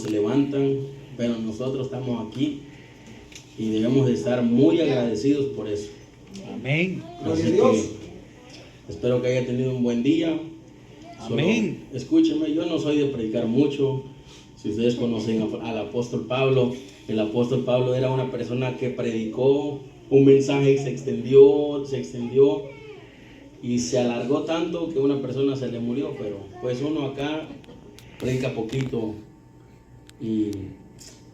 se levantan, pero nosotros estamos aquí y debemos de estar muy agradecidos por eso. Amén. Así que espero que haya tenido un buen día. Amén. Solo, escúchenme, yo no soy de predicar mucho. Si ustedes conocen al apóstol Pablo, el apóstol Pablo era una persona que predicó un mensaje y se extendió y se alargó tanto que una persona se le murió, pero pues uno acá predica poquito y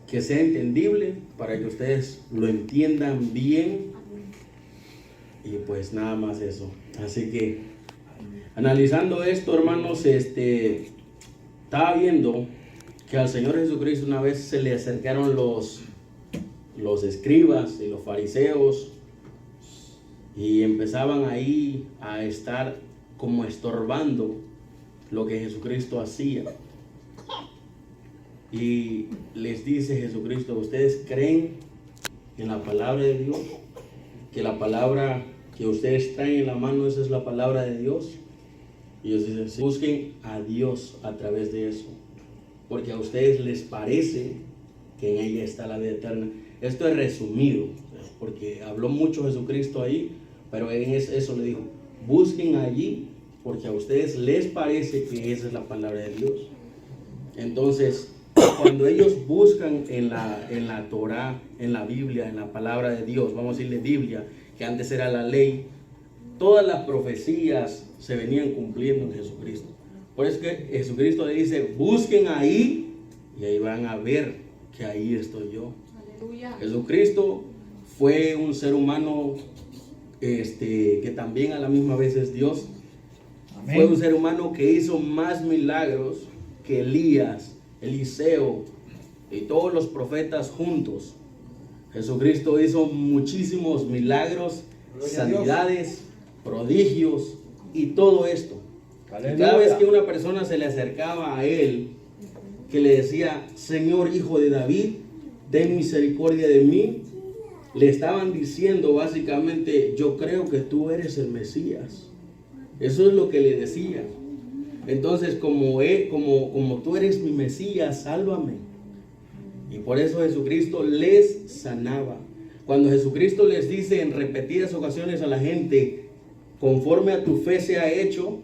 que sea entendible para que ustedes lo entiendan bien y pues nada más eso. Así que analizando esto, hermanos, estaba viendo que al Señor Jesucristo una vez se le acercaron los escribas y los fariseos y empezaban ahí a estar como estorbando lo que Jesucristo hacía. Y les dice Jesucristo: ¿ustedes creen en la palabra de Dios? Que la palabra que ustedes traen en la mano, esa es la palabra de Dios. Y ellos dicen: sí, busquen a Dios a través de eso, porque a ustedes les parece que en ella está la vida eterna. Esto es resumido, porque habló mucho Jesucristo ahí, pero en eso le dijo: busquen allí, porque a ustedes les parece que esa es la palabra de Dios. Entonces, cuando ellos buscan en la Torá, en la Biblia, en la palabra de Dios, vamos a decirle Biblia, que antes era la ley, todas las profecías se venían cumpliendo en Jesucristo. Por eso que Jesucristo le dice: busquen ahí, y ahí van a ver que ahí estoy yo. Aleluya. Jesucristo fue un ser humano que también a la misma vez es Dios. Amén. Fue un ser humano que hizo más milagros que Elías, Eliseo y todos los profetas juntos. Jesucristo hizo muchísimos milagros, sanidades, prodigios y todo esto. Y cada vez que una persona se le acercaba a él, que le decía: Señor, hijo de David, ten misericordia de mí, le estaban diciendo básicamente: yo creo que tú eres el Mesías. Eso es lo que le decía. Entonces, como tú eres mi Mesías, sálvame. Y por eso Jesucristo les sanaba. Cuando Jesucristo les dice en repetidas ocasiones a la gente: conforme a tu fe sea hecho,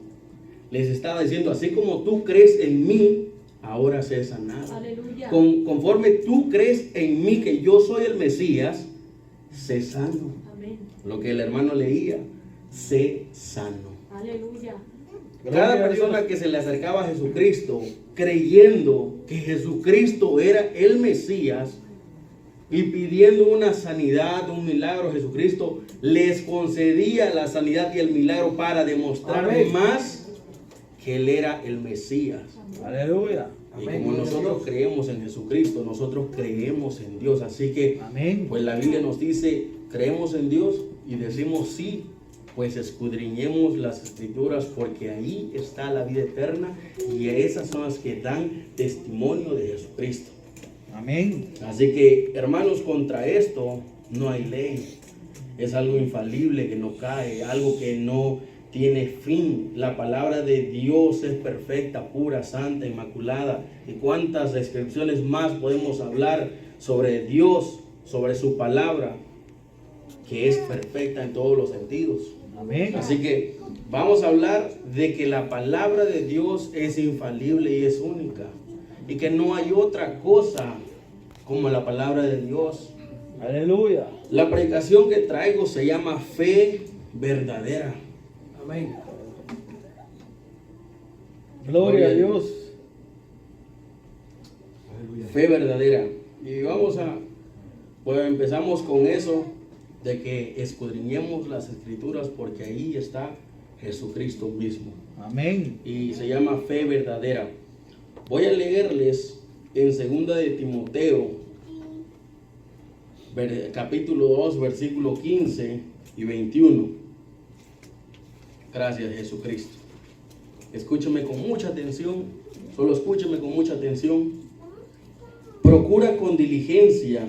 les estaba diciendo: así como tú crees en mí, ahora sé sanado. Aleluya. Conforme tú crees en mí, que yo soy el Mesías, sé sano. Amén. Lo que el hermano leía: sé sano. Aleluya. Cada persona que se le acercaba a Jesucristo creyendo que Jesucristo era el Mesías y pidiendo una sanidad, un milagro, Jesucristo les concedía la sanidad y el milagro para demostrar más que Él era el Mesías. Aleluya. Y como nosotros creemos en Jesucristo, nosotros creemos en Dios. Así que, pues la Biblia nos dice: creemos en Dios, y decimos sí, pues escudriñemos las Escrituras, porque ahí está la vida eterna, y esas son las que dan testimonio de Jesucristo. Amén. Así que, hermanos, contra esto no hay ley. Es algo infalible que no cae, algo que no tiene fin. La palabra de Dios es perfecta, pura, santa, inmaculada. ¿Y cuántas descripciones más podemos hablar sobre Dios, sobre su palabra, que es perfecta en todos los sentidos? Amén. Así que vamos a hablar de que la palabra de Dios es infalible y es única, y que no hay otra cosa como la palabra de Dios. Aleluya. La predicación que traigo se llama fe verdadera. Amén. Gloria a Dios. Aleluya. Fe verdadera. Y pues empezamos con eso, de que escudriñemos las Escrituras, porque ahí está Jesucristo mismo. Amén. Y se llama fe verdadera. Voy a leerles en 2 de Timoteo, capítulo 2, versículo 15 y 21. Gracias, Jesucristo. Escúchame con mucha atención. Solo escúchame con mucha atención. Procura con diligencia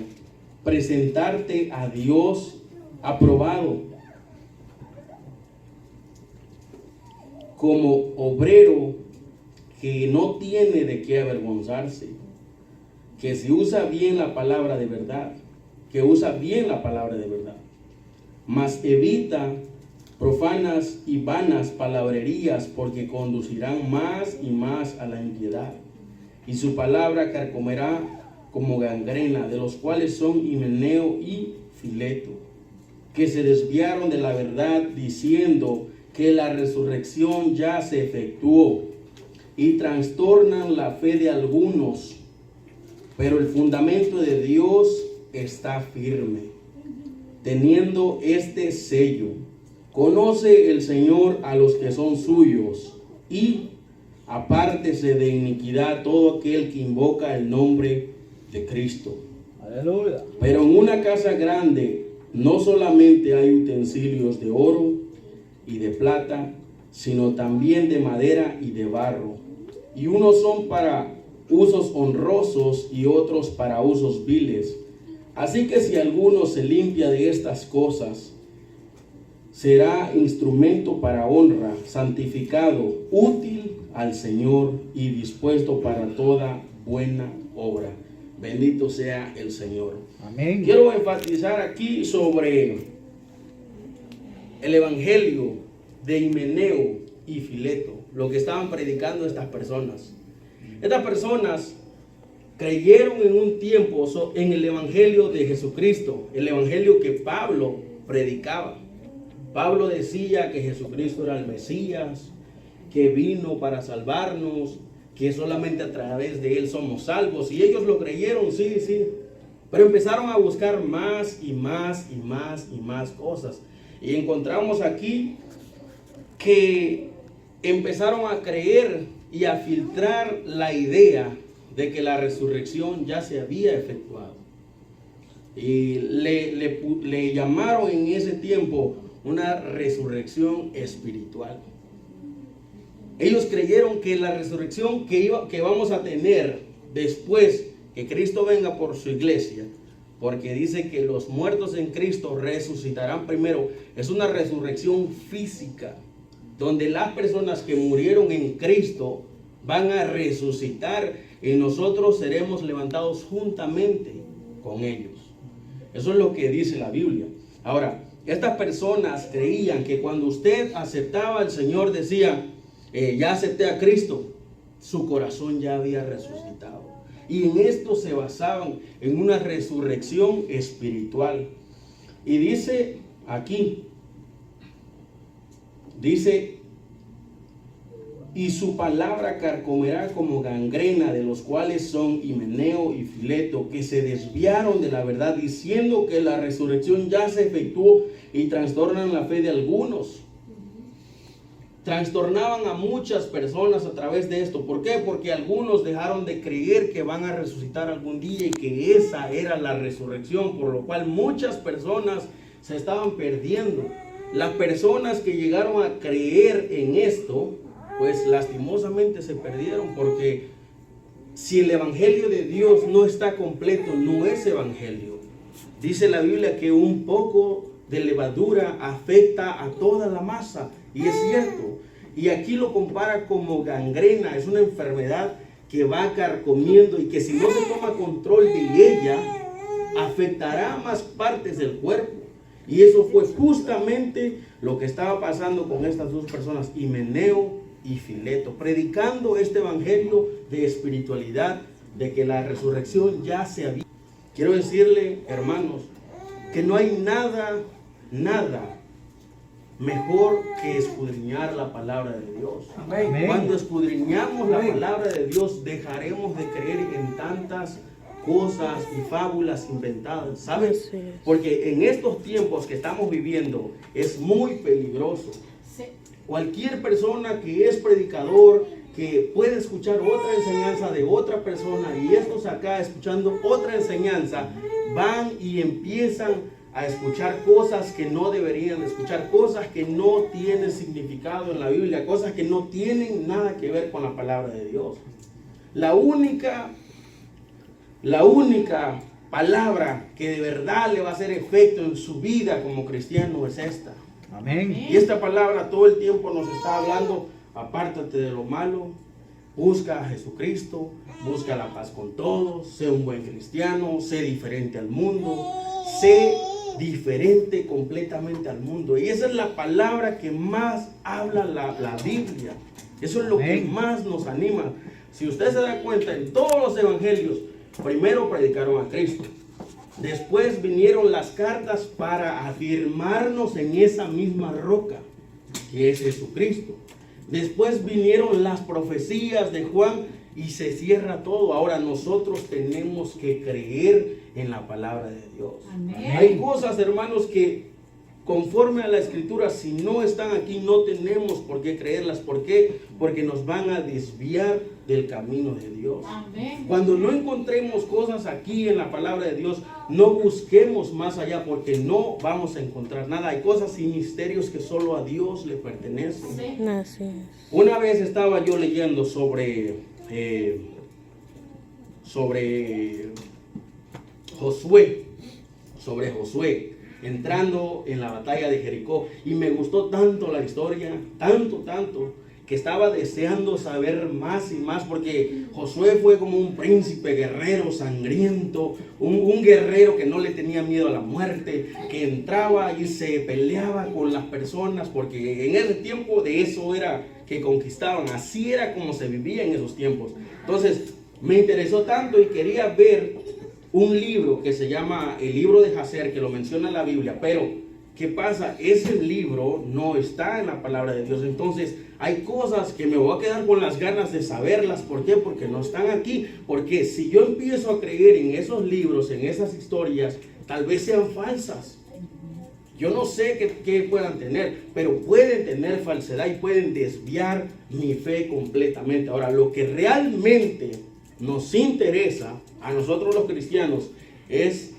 presentarte a Dios aprobado, como obrero que no tiene de qué avergonzarse, que si usa bien la palabra de verdad, que usa bien la palabra de verdad, mas evita profanas y vanas palabrerías, porque conducirán más y más a la impiedad, y su palabra carcomerá como gangrena, de los cuales son Himeneo y Fileto, que se desviaron de la verdad, diciendo que la resurrección ya se efectuó, y trastornan la fe de algunos, pero el fundamento de Dios está firme, teniendo este sello: conoce el Señor a los que son suyos, y apártese de iniquidad todo aquel que invoca el nombre de Cristo. Aleluya. Pero en una casa grande no solamente hay utensilios de oro y de plata, sino también de madera y de barro, y unos son para usos honrosos y otros para usos viles. Así que si alguno se limpia de estas cosas, será instrumento para honra, santificado, útil al Señor y dispuesto para toda buena obra. Bendito sea el Señor. Amén. Quiero enfatizar aquí sobre el evangelio de Himeneo y Fileto, lo que estaban predicando estas personas. Estas personas creyeron en un tiempo en el evangelio de Jesucristo, el evangelio que Pablo predicaba. Pablo decía que Jesucristo era el Mesías, que vino para salvarnos, que solamente a través de él somos salvos. Y ellos lo creyeron, sí, sí. Pero empezaron a buscar más y más y más y más cosas. Y encontramos aquí que empezaron a creer y a filtrar la idea de que la resurrección ya se había efectuado. Y le llamaron en ese tiempo una resurrección espiritual. Ellos creyeron que la resurrección que vamos a tener después que Cristo venga por su iglesia, porque dice que los muertos en Cristo resucitarán primero, es una resurrección física, donde las personas que murieron en Cristo van a resucitar y nosotros seremos levantados juntamente con ellos. Eso es lo que dice la Biblia. Ahora, estas personas creían que cuando usted aceptaba al Señor, decía, ya acepté a Cristo, su corazón ya había resucitado. Y en esto se basaban, en una resurrección espiritual. Y dice aquí, dice, y su palabra carcomerá como gangrena, de los cuales son Himeneo y Fileto, que se desviaron de la verdad, diciendo que la resurrección ya se efectuó, y trastornan la fe de algunos. Trastornaban a muchas personas a través de esto. ¿Por qué? Porque algunos dejaron de creer que van a resucitar algún día y que esa era la resurrección, por lo cual muchas personas se estaban perdiendo. Las personas que llegaron a creer en esto, pues lastimosamente se perdieron, porque si el evangelio de Dios no está completo, no es evangelio. Dice la Biblia que un poco de levadura afecta a toda la masa, y es cierto. Y aquí lo compara como gangrena, es una enfermedad que va carcomiendo y que si no se toma control de ella, afectará más partes del cuerpo. Y eso fue justamente lo que estaba pasando con estas dos personas, Himeneo y Fileto, predicando este evangelio de espiritualidad, de que la resurrección ya se había. Quiero decirle, hermanos, que no hay nada mejor que escudriñar la palabra de Dios. Amén. Cuando escudriñamos la palabra de Dios, dejaremos de creer en tantas cosas y fábulas inventadas, ¿sabes? Porque en estos tiempos que estamos viviendo es muy peligroso. Cualquier persona que es predicador, que puede escuchar otra enseñanza de otra persona, y estos acá escuchando otra enseñanza, van y empiezan a escuchar cosas que no deberían escuchar, cosas que no tienen significado en la Biblia, cosas que no tienen nada que ver con la palabra de Dios. La única palabra que de verdad le va a hacer efecto en su vida como cristiano es esta. Amén. Y esta palabra todo el tiempo nos está hablando: apártate de lo malo, busca a Jesucristo, busca la paz con todos, sé un buen cristiano, sé diferente al mundo, sé diferente completamente al mundo. Y esa es la palabra que más habla la Biblia. Eso es lo que más nos anima. Si usted se da cuenta, en todos los evangelios, primero predicaron a Cristo. Después vinieron las cartas para afirmarnos en esa misma roca, que es Jesucristo. Después vinieron las profecías de Juan y se cierra todo. Ahora nosotros tenemos que creer en la palabra de Dios. Amén. Hay cosas, hermanos, que conforme a la Escritura, si no están aquí, no tenemos por qué creerlas. ¿Por qué? Porque nos van a desviar del camino de Dios. Amén. Cuando no encontremos cosas aquí en la palabra de Dios, no busquemos más allá, porque no vamos a encontrar nada. Hay cosas y misterios que solo a Dios le pertenecen. Sí. Así es. Una vez estaba yo leyendo sobre Josué, entrando en la batalla de Jericó, y me gustó tanto la historia, tanto, que estaba deseando saber más y más, porque Josué fue como un príncipe guerrero sangriento, un guerrero que no le tenía miedo a la muerte, que entraba y se peleaba con las personas, porque en ese tiempo de eso era que conquistaban, así era como se vivía en esos tiempos. Entonces me interesó tanto y quería ver un libro que se llama el libro de Jacer, que lo menciona en la Biblia, pero ¿qué pasa? Ese libro no está en la palabra de Dios. Entonces hay cosas que me voy a quedar con las ganas de saberlas. ¿Por qué? Porque no están aquí. Porque si yo empiezo a creer en esos libros, en esas historias, tal vez sean falsas. Yo no sé qué puedan tener, pero pueden tener falsedad y pueden desviar mi fe completamente. Ahora, lo que realmente nos interesa a nosotros los cristianos es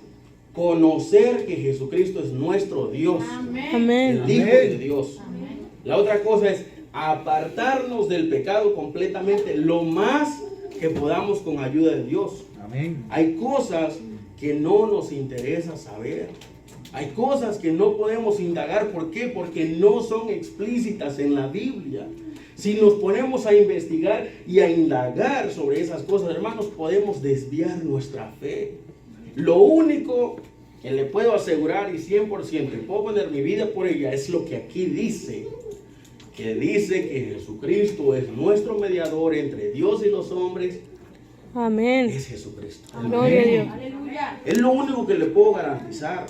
conocer que Jesucristo es nuestro Dios, Amén. el Hijo de Dios. Amén. La otra cosa es apartarnos del pecado completamente, lo más que podamos con ayuda de Dios. Amén. Hay cosas que no nos interesa saber. Hay cosas que no podemos indagar. ¿Por qué? Porque no son explícitas en la Biblia. Si nos ponemos a investigar y a indagar sobre esas cosas, hermanos, podemos desviar nuestra fe. Lo único que le puedo asegurar y 100% y puedo poner mi vida por ella es lo que aquí dice. Que dice que Jesucristo es nuestro mediador entre Dios y los hombres. Amén. Es Jesucristo. Gloria a Dios. Aleluya. Es lo único que le puedo garantizar.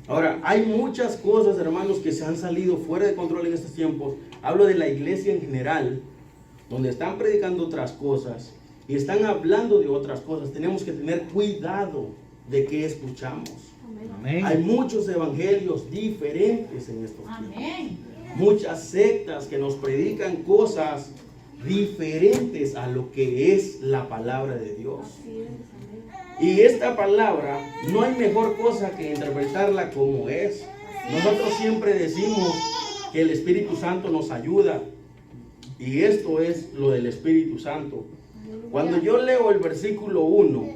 Ahora, hay muchas cosas, hermanos, que se han salido fuera de control en estos tiempos. Hablo de la iglesia en general, donde están predicando otras cosas y están hablando de otras cosas. Tenemos que tener cuidado de qué escuchamos. Amén. Hay muchos evangelios diferentes en estos tiempos. Amén. Muchas sectas que nos predican cosas diferentes a lo que es la palabra de Dios. Y esta palabra no hay mejor cosa que interpretarla como es. Nosotros siempre decimos que el Espíritu Santo nos ayuda. Y esto es lo del Espíritu Santo. Cuando yo leo el versículo 1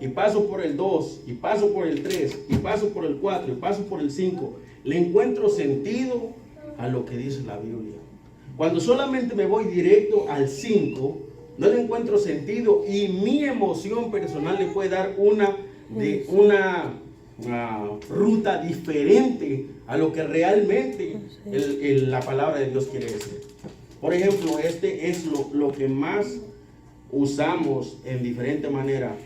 y paso por el 2 y paso por el 3 y paso por el 4 y paso por el 5, le encuentro sentido a lo que dice la Biblia. Cuando solamente me voy directo al 5, no le encuentro sentido y mi emoción personal le puede dar una ruta diferente a lo que realmente la palabra de Dios quiere decir. Por ejemplo, este es lo que más usamos en diferente manera.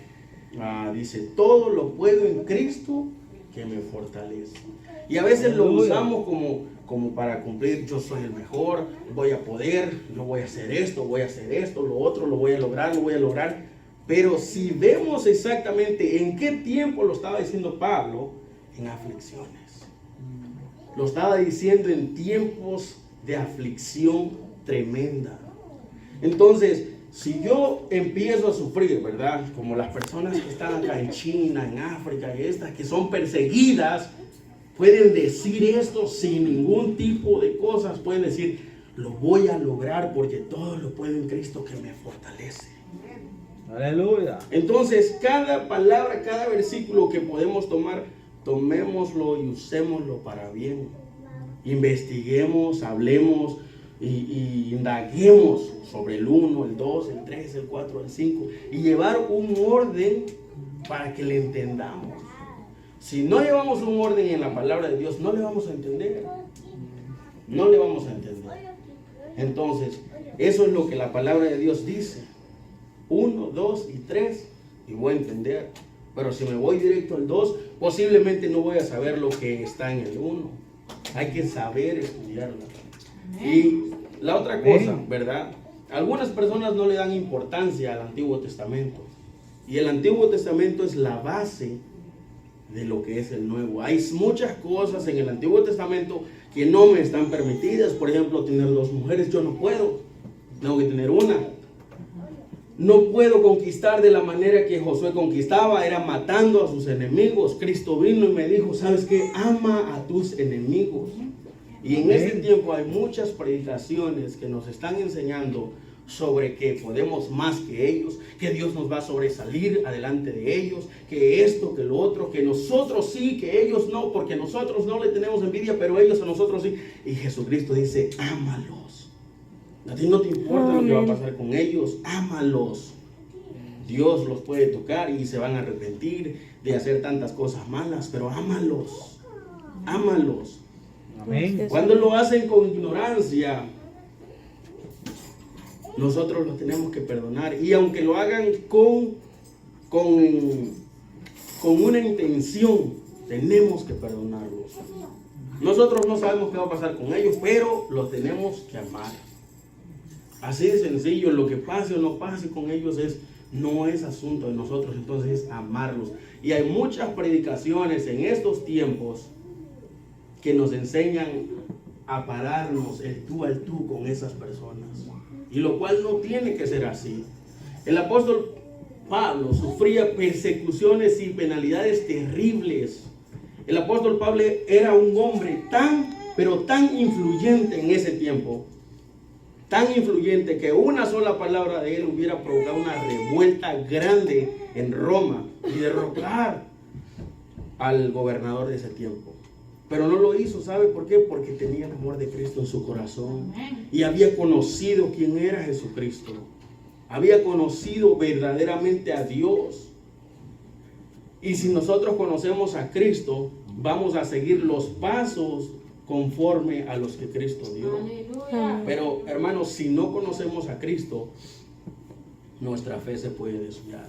Dice, todo lo puedo en Cristo que me fortalece. Y a veces lo usamos como para cumplir, yo soy el mejor, voy a poder, yo voy a hacer esto, lo otro, lo voy a lograr. Pero si vemos exactamente en qué tiempo lo estaba diciendo Pablo, en aflicciones. Lo estaba diciendo en tiempos de aflicción tremenda. Entonces, si yo empiezo a sufrir, ¿verdad? Como las personas que están acá en China, en África, y estas que son perseguidas, pueden decir esto sin ningún tipo de cosas. Pueden decir, lo voy a lograr porque todo lo puedo en Cristo que me fortalece. Aleluya. Entonces, cada palabra, cada versículo que podemos tomar, tomémoslo y usémoslo para bien. Investiguemos, hablemos. y indaguemos sobre el 1, el 2, el 3, el 4, el 5 y llevar un orden para que le entendamos. Si no llevamos un orden en la palabra de Dios, no le vamos a entender. No le vamos a entender. Entonces, eso es lo que la palabra de Dios dice. 1, 2 y 3 y voy a entender. Pero si me voy directo al 2, posiblemente no voy a saber lo que está en el 1. Hay que saber estudiarla. Y la otra cosa, ¿verdad? Algunas personas no le dan importancia al Antiguo Testamento. Y el Antiguo Testamento es la base de lo que es el Nuevo. Hay muchas cosas en el Antiguo Testamento que no me están permitidas. Por ejemplo, tener 2 mujeres, yo no puedo. Tengo que tener una. No puedo conquistar de la manera que Josué conquistaba, era matando a sus enemigos. Cristo vino y me dijo, ¿sabes qué? Ama a tus enemigos. Y en este tiempo hay muchas predicaciones que nos están enseñando sobre que podemos más que ellos, que Dios nos va a sobresalir adelante de ellos, que esto, que lo otro, que nosotros sí, que ellos no, porque nosotros no le tenemos envidia, pero ellos a nosotros sí. Y Jesucristo dice, ámalos. A ti no te importa lo que va a pasar con ellos, ámalos. Dios los puede tocar y se van a arrepentir de hacer tantas cosas malas, pero ámalos, ámalos. Amén. Cuando lo hacen con ignorancia, nosotros los tenemos que perdonar. Y aunque lo hagan con una intención, tenemos que perdonarlos. Nosotros no sabemos qué va a pasar con ellos, pero los tenemos que amar. Así de sencillo, lo que pase o no pase con ellos no es asunto de nosotros, entonces es amarlos. Y hay muchas predicaciones en estos tiempos que nos enseñan a pararnos el tú al tú con esas personas. Y lo cual no tiene que ser así. El apóstol Pablo sufría persecuciones y penalidades terribles. El apóstol Pablo era un hombre pero tan influyente en ese tiempo. Tan influyente que una sola palabra de él hubiera provocado una revuelta grande en Roma y derrocar al gobernador de ese tiempo. Pero no lo hizo, ¿sabe por qué? Porque tenía el amor de Cristo en su corazón y había conocido quién era Jesucristo. Había conocido verdaderamente a Dios. Y si nosotros conocemos a Cristo, vamos a seguir los pasos conforme a los que Cristo dio. Pero hermanos, si no conocemos a Cristo, nuestra fe se puede desviar.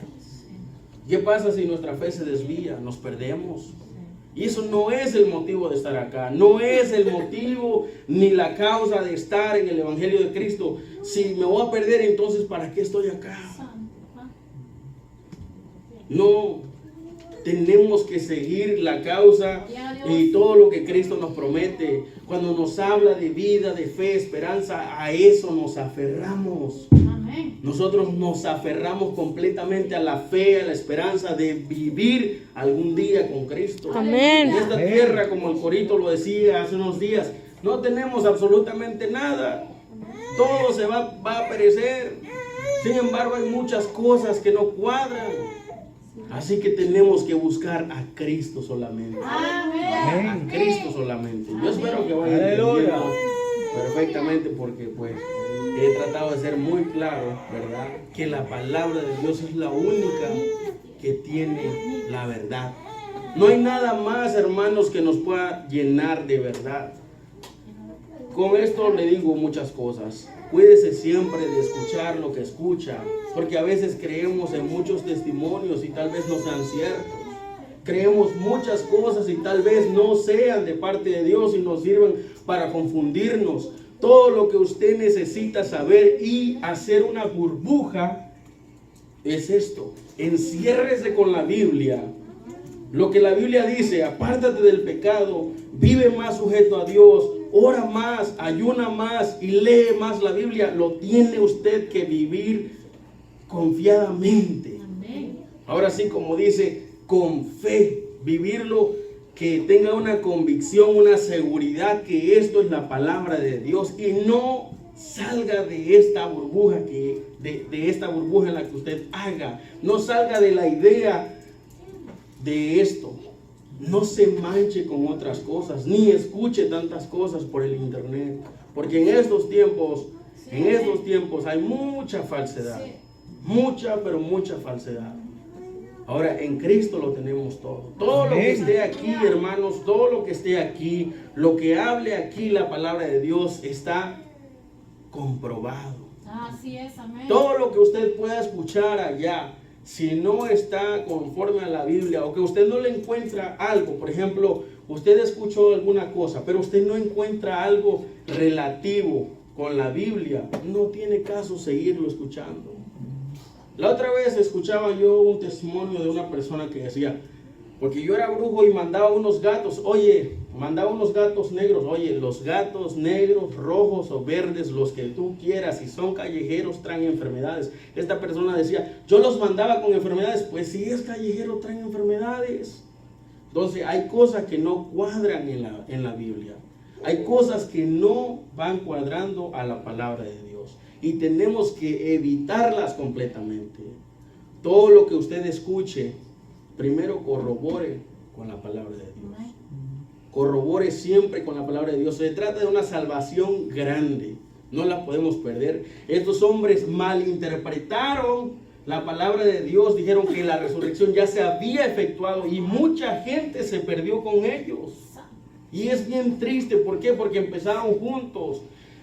¿Qué pasa si nuestra fe se desvía? Nos perdemos. Y eso no es el motivo de estar acá, no es el motivo ni la causa de estar en el Evangelio de Cristo. Si me voy a perder, entonces ¿para qué estoy acá? No, tenemos que seguir la causa y todo lo que Cristo nos promete. Cuando nos habla de vida, de fe, esperanza, a eso nos aferramos. Nosotros nos aferramos completamente a la fe, a la esperanza de vivir algún día con Cristo. Amén. En esta tierra, como el corito lo decía hace unos días, no tenemos absolutamente nada. Todo se va a perecer. Sin embargo, hay muchas cosas que no cuadran. Así que tenemos que buscar a Cristo solamente. A Cristo solamente. Yo espero que vayan entendiendo perfectamente, porque pues he tratado de ser muy claro, ¿verdad? Que la palabra de Dios es la única que tiene la verdad. No hay nada más, hermanos, que nos pueda llenar de verdad. Con esto le digo muchas cosas. Cuídese siempre de escuchar lo que escucha, porque a veces creemos en muchos testimonios y tal vez no sean ciertos. Creemos muchas cosas y tal vez no sean de parte de Dios y nos sirven para confundirnos. Todo lo que usted necesita saber y hacer una burbuja es esto: enciérrese con la Biblia. Lo que la Biblia dice: apártate del pecado, vive más sujeto a Dios, ora más, ayuna más y lee más la Biblia. Lo tiene usted que vivir confiadamente. Ahora sí, como dice, con fe, vivirlo, que tenga una convicción, una seguridad que esto es la palabra de Dios y no salga de esta burbuja de esta burbuja en la que usted haga. No salga de la idea de esto. No se manche con otras cosas, ni escuche tantas cosas por el internet. Porque en estos tiempos hay mucha falsedad. Mucha, pero mucha falsedad. Ahora, en Cristo lo tenemos todo. Todo lo que esté aquí, hermanos, todo lo que esté aquí, lo que hable aquí la palabra de Dios está comprobado. Así es, amén. Todo lo que usted pueda escuchar allá, si no está conforme a la Biblia o que usted no le encuentra algo, por ejemplo, usted escuchó alguna cosa, pero usted no encuentra algo relativo con la Biblia, no tiene caso seguirlo escuchando. La otra vez escuchaba yo un testimonio de una persona que decía, porque yo era brujo y mandaba unos gatos, mandaba unos gatos negros, los gatos negros, rojos o verdes, los que tú quieras, si son callejeros traen enfermedades. Esta persona decía, yo los mandaba con enfermedades, pues si es callejero traen enfermedades. Entonces hay cosas que no cuadran en la Biblia, hay cosas que no van cuadrando a la palabra de Dios. Y tenemos que evitarlas completamente. Todo lo que usted escuche, primero corrobore con la palabra de Dios. Corrobore siempre con la palabra de Dios. Se trata de una salvación grande. No la podemos perder. Estos hombres malinterpretaron la palabra de Dios. Dijeron que la resurrección ya se había efectuado y mucha gente se perdió con ellos. Y es bien triste. ¿Por qué? Porque empezaron juntos.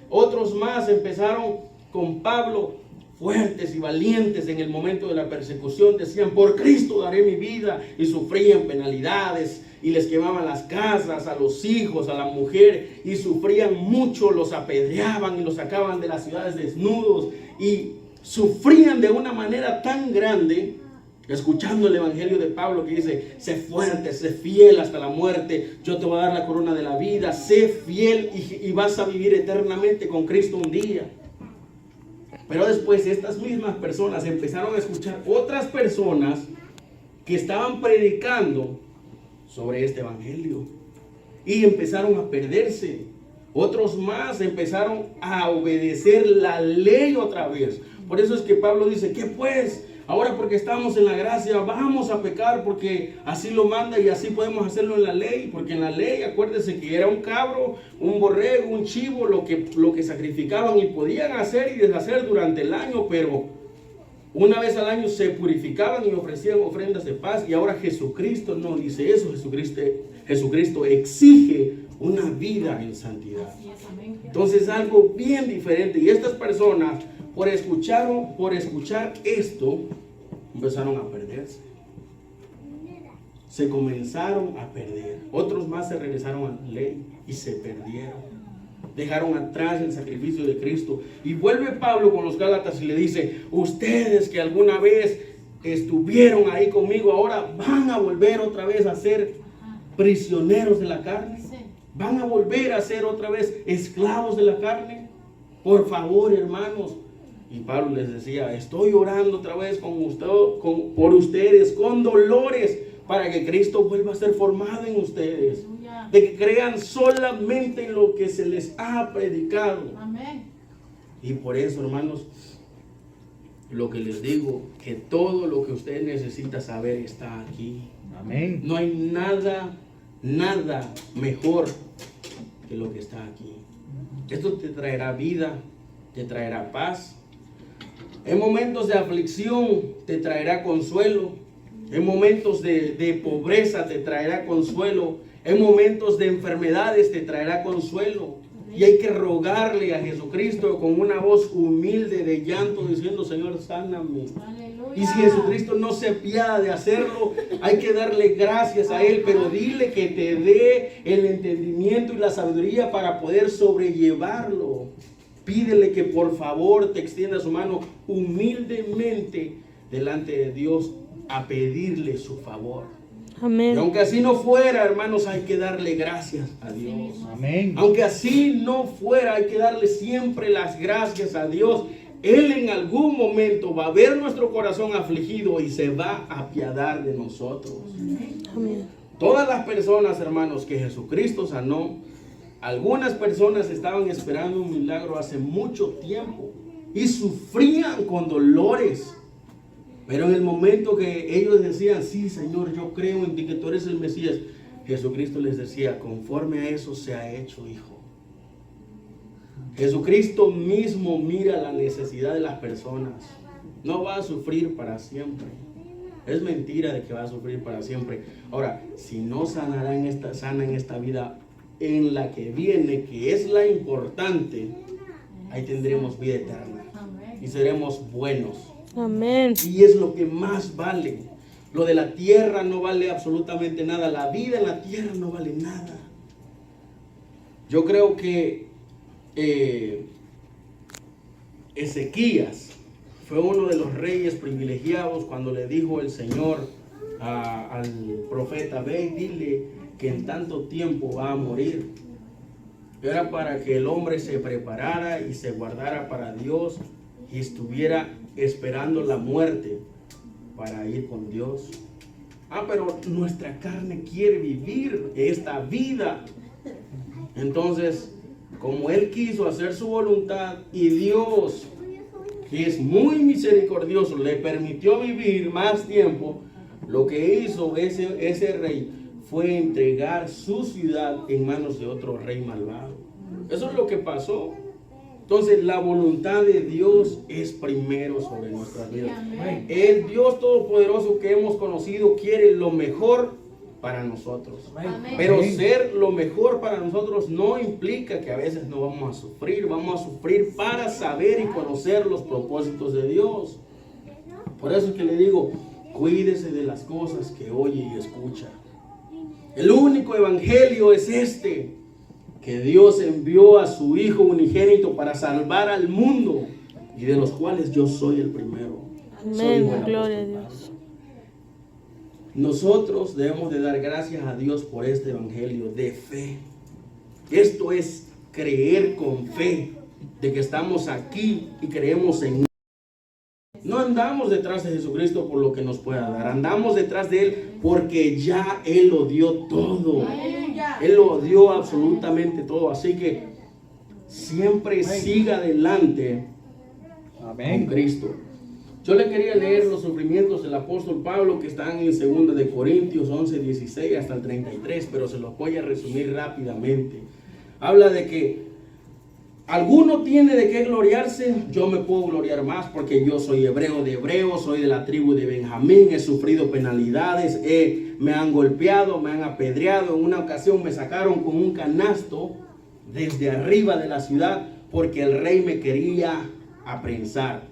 Otros más empezaron con Pablo, fuertes y valientes en el momento de la persecución, decían, por Cristo daré mi vida, y sufrían penalidades, y les quemaban las casas, a los hijos, a la mujer, y sufrían mucho, los apedreaban y los sacaban de las ciudades desnudos, y sufrían de una manera tan grande, escuchando el evangelio de Pablo que dice, sé fuerte, sé fiel hasta la muerte, yo te voy a dar la corona de la vida, sé fiel y vas a vivir eternamente con Cristo un día. Pero después estas mismas personas empezaron a escuchar otras personas que estaban predicando sobre este evangelio y empezaron a perderse. Otros más empezaron a obedecer la ley otra vez. Por eso es que Pablo dice, ¿qué pues? Ahora porque estamos en la gracia vamos a pecar porque así lo manda y así podemos hacerlo en la ley. Porque en la ley, acuérdense que era un cabro, un borrego, un chivo, lo que sacrificaban y podían hacer y deshacer durante el año. Pero una vez al año se purificaban y ofrecían ofrendas de paz. Y ahora Jesucristo no dice eso. Jesucristo exige una vida en santidad. Entonces algo bien diferente. Y estas personas por escuchar esto empezaron a perderse. Se comenzaron a perder. Otros más se regresaron a la ley y se perdieron. Dejaron atrás el sacrificio de Cristo. Y vuelve Pablo con los Gálatas y le dice, ustedes que alguna vez estuvieron ahí conmigo, ahora van a volver otra vez a ser prisioneros de la carne. Van a volver a ser otra vez esclavos de la carne. Por favor, hermanos. Y Pablo les decía, estoy orando otra vez por ustedes con dolores para que Cristo vuelva a ser formado en ustedes. De que crean solamente en lo que se les ha predicado. Amén. Y por eso, hermanos, lo que les digo, que todo lo que usted necesita saber está aquí. Amén. No hay nada mejor que lo que está aquí. Esto te traerá vida, te traerá paz. En momentos de aflicción te traerá consuelo. En momentos de pobreza te traerá consuelo. En momentos de enfermedades te traerá consuelo. Y hay que rogarle a Jesucristo con una voz humilde de llanto diciendo, Señor, sáname. Aleluya. Y si Jesucristo no se apiada de hacerlo, hay que darle gracias a Él, pero dile que te dé el entendimiento y la sabiduría para poder sobrellevarlo. Pídele que por favor te extienda su mano humildemente delante de Dios a pedirle su favor. Amén. Y aunque así no fuera, hermanos, hay que darle gracias a Dios. Amén. Aunque así no fuera, hay que darle siempre las gracias a Dios. Él en algún momento va a ver nuestro corazón afligido y se va a apiadar de nosotros. Amén. Todas las personas, hermanos, que Jesucristo sanó, algunas personas estaban esperando un milagro hace mucho tiempo y sufrían con dolores. Pero en el momento que ellos decían, sí, Señor, yo creo en ti que tú eres el Mesías, Jesucristo les decía, conforme a eso se ha hecho, hijo. Jesucristo mismo mira la necesidad de las personas. No va a sufrir para siempre. Es mentira de que va a sufrir para siempre. Ahora, si no sana en esta vida en la que viene, que es la importante, ahí tendremos vida eterna. Y seremos buenos. Amén. Y es lo que más vale. Lo de la tierra no vale absolutamente nada. La vida en la tierra no vale nada. Yo creo que Ezequías fue uno de los reyes privilegiados cuando le dijo el Señor al profeta: ve y dile que en tanto tiempo va a morir. Era para que el hombre se preparara y se guardara para Dios y estuviera esperando la muerte para ir con Dios. Pero nuestra carne quiere vivir esta vida. Entonces, como Él quiso hacer su voluntad y Dios, que es muy misericordioso, le permitió vivir más tiempo, lo que hizo ese rey fue entregar su ciudad en manos de otro rey malvado. Eso es lo que pasó. Entonces, la voluntad de Dios es primero sobre nuestras vidas. El Dios Todopoderoso que hemos conocido quiere lo mejor para nosotros. Pero ser lo mejor para nosotros no implica que a veces no vamos a sufrir. Vamos a sufrir para saber y conocer los propósitos de Dios. Por eso es que le digo, cuídese de las cosas que oye y escucha. El único evangelio es este: que Dios envió a su Hijo unigénito para salvar al mundo, y de los cuales yo soy el primero. Amén. Gloria a Dios. Nosotros debemos de dar gracias a Dios por este evangelio de fe. Esto es creer con fe de que estamos aquí y creemos en Él. No andamos detrás de Jesucristo por lo que nos pueda dar. Andamos detrás de Él porque ya Él lo dio todo. Él lo dio absolutamente todo. Así que siempre siga adelante con Cristo. Yo le quería leer los sufrimientos del apóstol Pablo que están en 2 de Corintios 11, 16 hasta el 33, pero se los voy a resumir rápidamente. Habla de que alguno tiene de qué gloriarse. Yo me puedo gloriar más porque yo soy hebreo de hebreos, soy de la tribu de Benjamín, he sufrido penalidades, me han golpeado, me han apedreado. En una ocasión me sacaron con un canasto desde arriba de la ciudad porque el rey me quería apresar.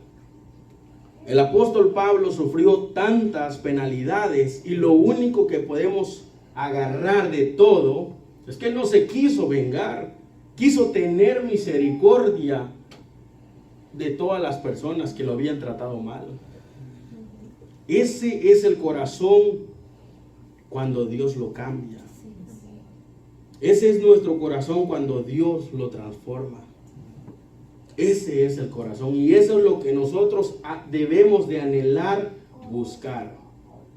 El apóstol Pablo sufrió tantas penalidades y lo único que podemos agarrar de todo es que él no se quiso vengar. Quiso tener misericordia de todas las personas que lo habían tratado mal. Ese es el corazón cuando Dios lo cambia. Ese es nuestro corazón cuando Dios lo transforma. Ese es el corazón y eso es lo que nosotros debemos de anhelar, buscar.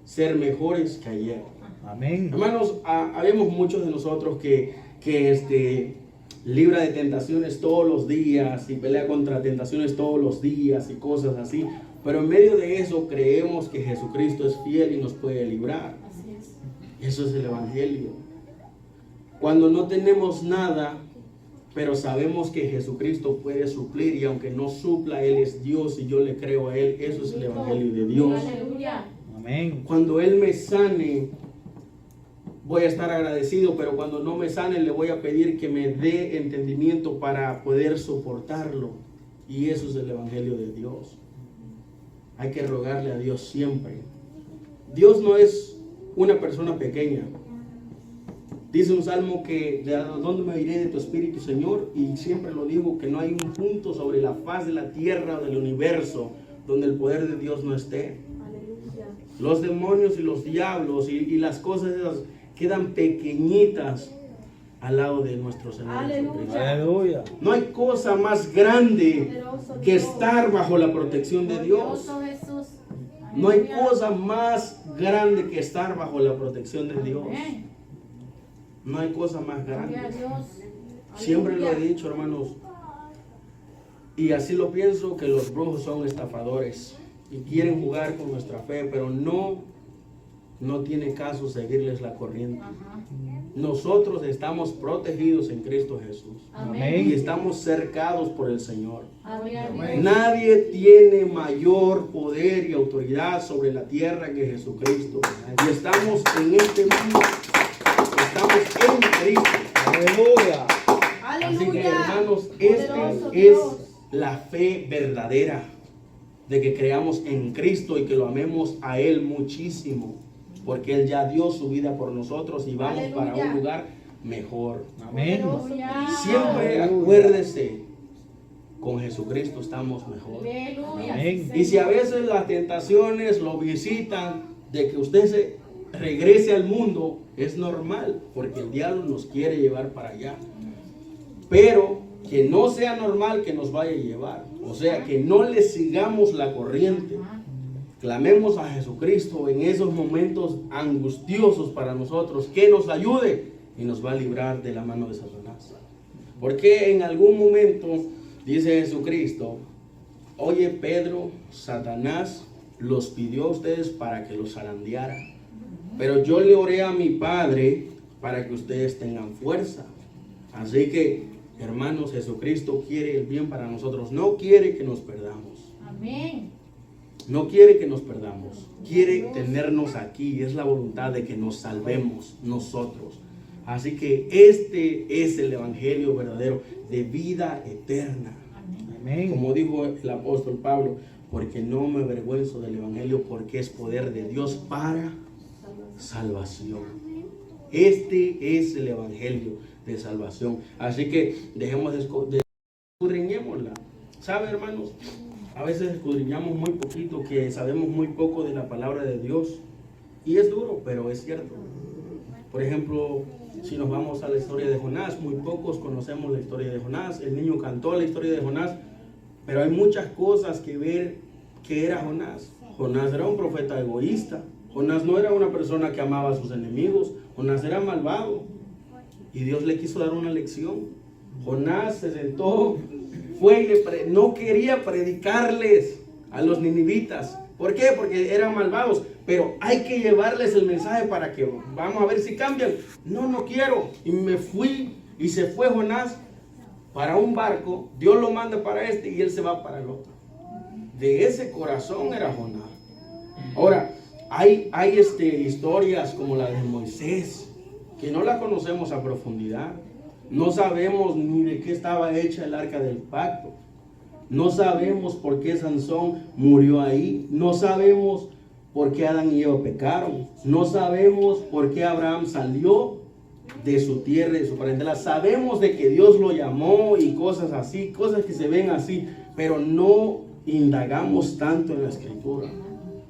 Ser mejores que ayer. Amén. Hermanos, habemos muchos de nosotros que libra de tentaciones todos los días y pelea contra tentaciones todos los días y cosas así, pero en medio de eso creemos que Jesucristo es fiel y nos puede librar. Eso es el evangelio. Cuando no tenemos nada, pero sabemos que Jesucristo puede suplir, y aunque no supla, Él es Dios y yo le creo a Él. Eso es el evangelio de Dios. Amén. Cuando Él me sane, voy a estar agradecido, pero cuando no me sane le voy a pedir que me dé entendimiento para poder soportarlo. Y eso es el evangelio de Dios. Hay que rogarle a Dios siempre. Dios no es una persona pequeña. Dice un salmo que ¿de dónde me iré de tu espíritu, Señor? Y siempre lo digo, que no hay un punto sobre la faz de la tierra o del universo donde el poder de Dios no esté. Los demonios y los diablos y las cosas esas quedan pequeñitas al lado de nuestro Señor Jesucristo. Aleluya. No hay cosa más grande que estar bajo la protección de Dios. No hay cosa más grande que estar bajo la protección de Dios. No hay cosa más grande. Siempre lo he dicho, hermanos, y así lo pienso, que los brujos son estafadores y quieren jugar con nuestra fe, pero no no tiene caso seguirles la corriente. Nosotros estamos protegidos en Cristo Jesús. Amén. Y estamos cercados por el Señor. Amén. Nadie tiene mayor poder y autoridad sobre la tierra que Jesucristo. Y estamos en este mundo. Estamos en Cristo. Aleluya. Así que, hermanos, Poderoso esta es Dios. la fe verdadera, de que creamos en Cristo y que lo amemos a Él muchísimo, porque Él ya dio su vida por nosotros y vamos para un lugar mejor. Amén. Siempre acuérdese, con Jesucristo estamos mejor. Aleluya. Amén. Y si a veces las tentaciones lo visitan de que usted se regrese al mundo, es normal, porque el diablo nos quiere llevar para allá. Pero que no sea normal que nos vaya a llevar. O sea, que no le sigamos la corriente. Clamemos a Jesucristo en esos momentos angustiosos para nosotros, que nos ayude y nos va a librar de la mano de Satanás. Porque en algún momento, dice Jesucristo, oye Pedro, Satanás los pidió a ustedes para que los zarandeara. Pero yo le oré a mi Padre para que ustedes tengan fuerza. Así que, hermanos, Jesucristo quiere el bien para nosotros. No quiere que nos perdamos. Amén. No quiere que nos perdamos. Quiere tenernos aquí. Es la voluntad de que nos salvemos nosotros. Así que este es el evangelio verdadero de vida eterna. Amén. Como dijo el apóstol Pablo, porque no me avergüenzo del evangelio, porque es poder de Dios para salvación. Este es el evangelio de salvación. Así que dejemos de escudriñémosla. ¿Sabe, hermanos? A veces escudriñamos muy poquito, que sabemos muy poco de la palabra de Dios. Y es duro, pero es cierto. Por ejemplo, si nos vamos a la historia de Jonás, muy pocos conocemos la historia de Jonás. El niño cantó la historia de Jonás, pero hay muchas cosas que ver que era Jonás. Jonás era un profeta egoísta. Jonás no era una persona que amaba a sus enemigos. Jonás era malvado. Y Dios le quiso dar una lección. Jonás se sentó, fue y no quería predicarles a los ninivitas. ¿Por qué? Porque eran malvados. Pero hay que llevarles el mensaje para que vamos a ver si cambian. No, no quiero. Y me fui y se fue Jonás para un barco. Dios lo manda para este y él se va para el otro. De ese corazón era Jonás. Ahora, hay historias como la de Moisés, que no la conocemos a profundidad. No sabemos ni de qué estaba hecha el arca del pacto. No sabemos por qué Sansón murió ahí. No sabemos por qué Adán y Eva pecaron. No sabemos por qué Abraham salió de su tierra y de su parentela. Sabemos de que Dios lo llamó y cosas así, cosas que se ven así, pero no indagamos tanto en la escritura.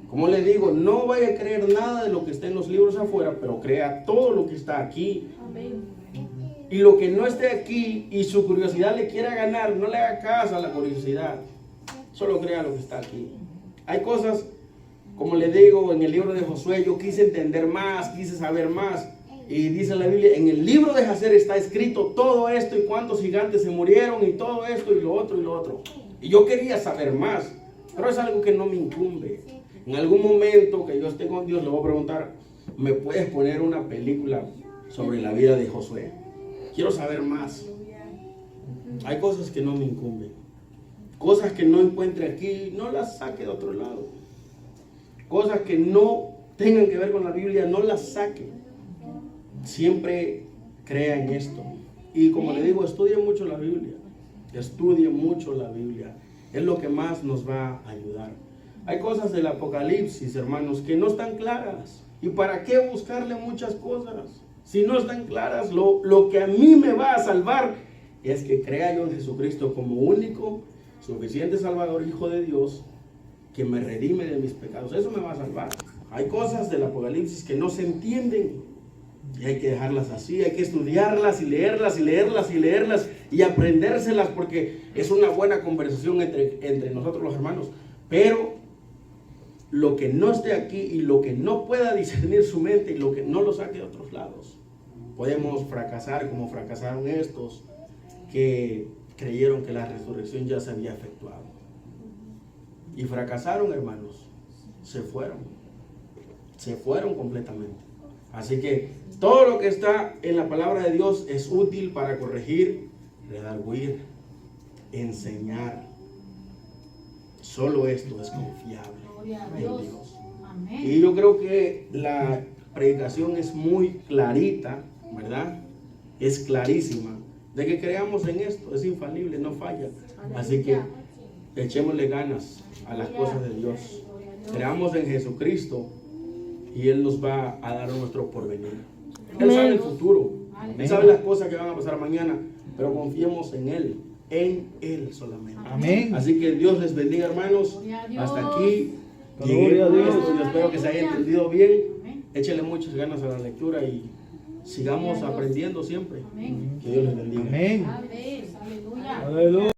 Como le digo, no vaya a creer nada de lo que está en los libros afuera, pero crea todo lo que está aquí. Amén. Y lo que no esté aquí y su curiosidad le quiera ganar, no le haga caso a la curiosidad. Solo crea lo que está aquí. Hay cosas, como le digo, en el libro de Josué, yo quise entender más, quise saber más. Y dice la Biblia, en el libro de Jacer está escrito todo esto y cuántos gigantes se murieron y todo esto y lo otro y lo otro. Y yo quería saber más, pero es algo que no me incumbe. En algún momento que yo esté con Dios, le voy a preguntar, ¿me puedes poner una película sobre la vida de Josué? Quiero saber más. Hay cosas que no me incumben. Cosas que no encuentre aquí, no las saque de otro lado. Cosas que no tengan que ver con la Biblia, no las saque. Siempre crea en esto. Y como le digo, estudie mucho la Biblia. Estudie mucho la Biblia. Es lo que más nos va a ayudar. Hay cosas del Apocalipsis, hermanos, que no están claras. ¿Y para qué buscarle muchas cosas? Si no están claras, lo que a mí me va a salvar es que crea yo en Jesucristo como único, suficiente Salvador, Hijo de Dios, que me redime de mis pecados. Eso me va a salvar. Hay cosas del Apocalipsis que no se entienden y hay que dejarlas así, hay que estudiarlas y leerlas y leerlas y leerlas y aprendérselas, porque es una buena conversación entre nosotros los hermanos. Pero lo que no esté aquí y lo que no pueda discernir su mente y lo que no lo saque de otros lados, podemos fracasar como fracasaron estos que creyeron que la resurrección ya se había efectuado. Y fracasaron, hermanos. Se fueron. se fueron completamente. Así que todo lo que está en la palabra de Dios es útil para corregir, redarguir, enseñar. Solo esto es confiable Gloria a en Dios. Dios. Amén. Y yo creo que la predicación es muy clarita, ¿verdad? Es clarísima. De que creamos en esto, es infalible, no falla. Así que echémosle ganas a las cosas de Dios. Creamos en Jesucristo y Él nos va a dar nuestro porvenir. Él sabe el futuro. Él sabe las cosas que van a pasar mañana, pero confiemos en Él solamente. Amén. Así que Dios les bendiga, hermanos. Gloria a Dios. Hasta aquí. Gloria llegué a con Dios. esto. Yo espero que se haya entendido bien. Amén. Échele muchas ganas a la lectura y sigamos aprendiendo siempre. Amén. Que Dios les bendiga. Amén. Amén. Aleluya. Aleluya.